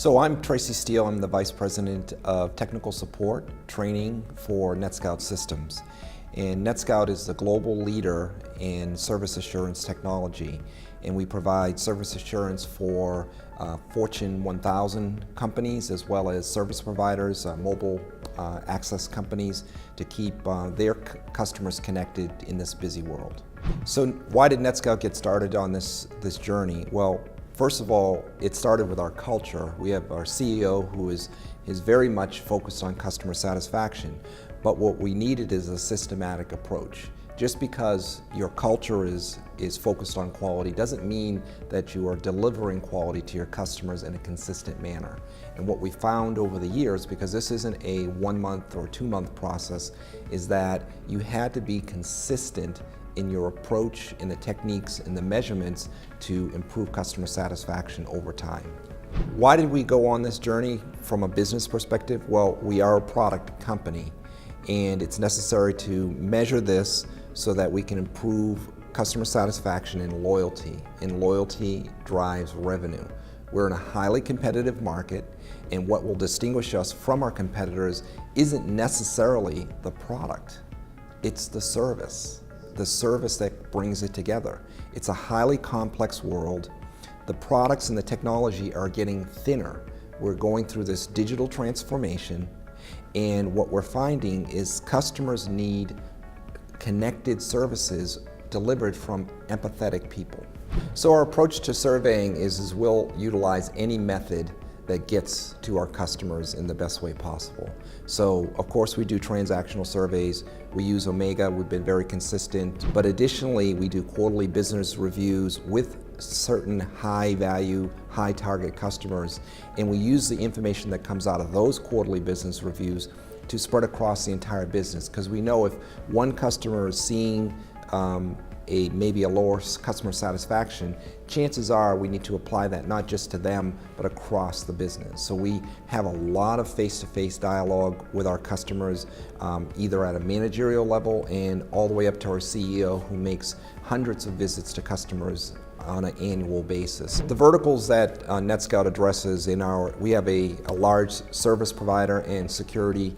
So I'm Tracy Steele. I'm the Vice President of Technical Support Training for NetScout Systems. And NetScout is the global leader in service assurance technology. And we provide service assurance for Fortune 1000 companies as well as service providers, mobile access companies to keep their customers connected in this busy world. So why did NetScout get started on this journey? Well, first of all, it started with our culture. We have our CEO who is very much focused on customer satisfaction, but what we needed is a systematic approach. Just because your culture is focused on quality doesn't mean that you are delivering quality to your customers in a consistent manner. And what we found over the years, because this isn't a 1 month or 2 month process, is that you had to be consistent in your approach, in the techniques, in the measurements to improve customer satisfaction over time. Why did we go on this journey from a business perspective? Well, we are a product company, and it's necessary to measure this so that we can improve customer satisfaction and loyalty drives revenue. We're in a highly competitive market, and what will distinguish us from our competitors isn't necessarily the product, it's the service that brings it together. It's a highly complex world. The products and the technology are getting thinner. We're going through this digital transformation, and what we're finding is customers need connected services delivered from empathetic people. So our approach to surveying is we'll utilize any method that gets to our customers in the best way possible. So of course we do transactional surveys, we use Omega, we've been very consistent, but additionally we do quarterly business reviews with certain high value, high target customers, and we use the information that comes out of those quarterly business reviews to spread across the entire business, because we know if one customer is seeing maybe a lower customer satisfaction, chances are we need to apply that not just to them, but across the business. So we have a lot of face-to-face dialogue with our customers, either at a managerial level and all the way up to our CEO, who makes hundreds of visits to customers on an annual basis. The verticals that NetScout addresses we have a large service provider and security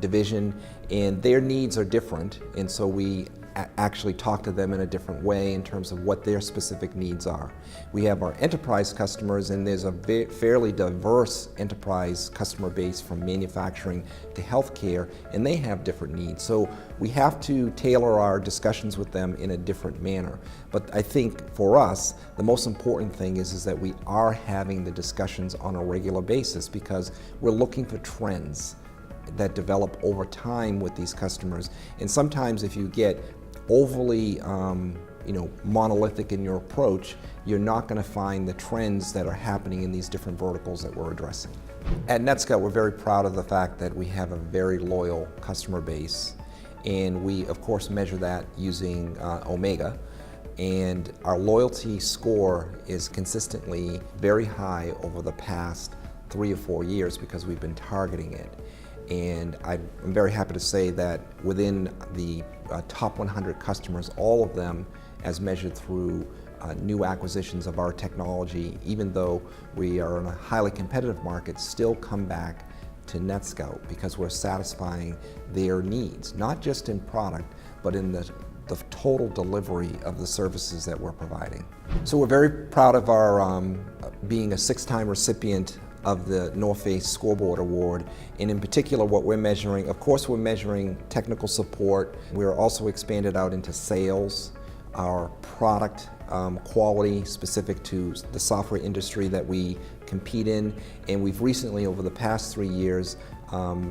division, and their needs are different, and so we actually talk to them in a different way in terms of what their specific needs are. We have our enterprise customers, and there's a fairly diverse enterprise customer base from manufacturing to healthcare, and they have different needs. So we have to tailor our discussions with them in a different manner. But I think for us, the most important thing is that we are having the discussions on a regular basis, because we're looking for trends that develop over time with these customers. And sometimes if you get overly monolithic in your approach, you're not going to find the trends that are happening in these different verticals that we're addressing. At NetScout, we're very proud of the fact that we have a very loyal customer base, and we of course measure that using Omega, and our loyalty score is consistently very high over the past 3 or 4 years because we've been targeting it. And I'm very happy to say that within the top 100 customers, all of them, as measured through new acquisitions of our technology, even though we are in a highly competitive market, still come back to NetScout because we're satisfying their needs, not just in product, but in the total delivery of the services that we're providing. So we're very proud of our being a 6-time recipient of the North Face Scoreboard Award, and in particular what we're measuring, of course we're measuring technical support. We're also expanded out into sales, our product quality specific to the software industry that we compete in, and we've recently, over the past 3 years,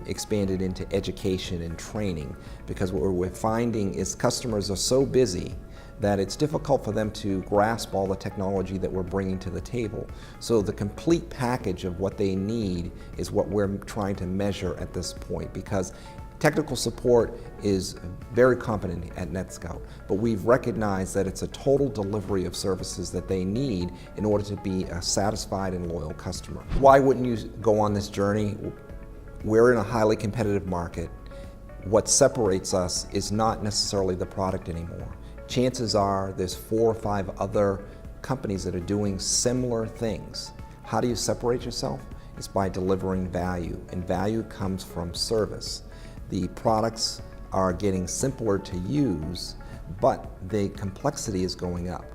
expanded into education and training, because what we're finding is customers are so busy that it's difficult for them to grasp all the technology that we're bringing to the table. So the complete package of what they need is what we're trying to measure at this point, because technical support is very competent at NetScout, but we've recognized that it's a total delivery of services that they need in order to be a satisfied and loyal customer. Why wouldn't you go on this journey? We're in a highly competitive market. What separates us is not necessarily the product anymore. Chances are there's 4 or 5 other companies that are doing similar things. How do you separate yourself? is by delivering value, and value comes from service. The products are getting simpler to use, but the complexity is going up,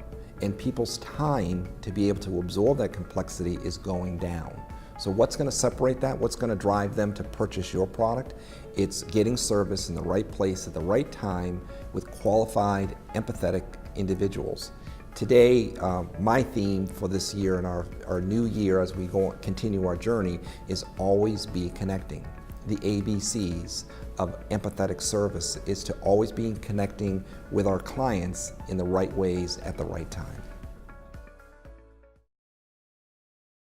and people's time to be able to absorb that complexity is going down. So what's going to separate that? What's going to drive them to purchase your product? It's getting service in the right place at the right time with qualified, empathetic individuals. Today, my theme for this year and our new year as we continue our journey is always be connecting. The ABCs of empathetic service is to always be connecting with our clients in the right ways at the right time.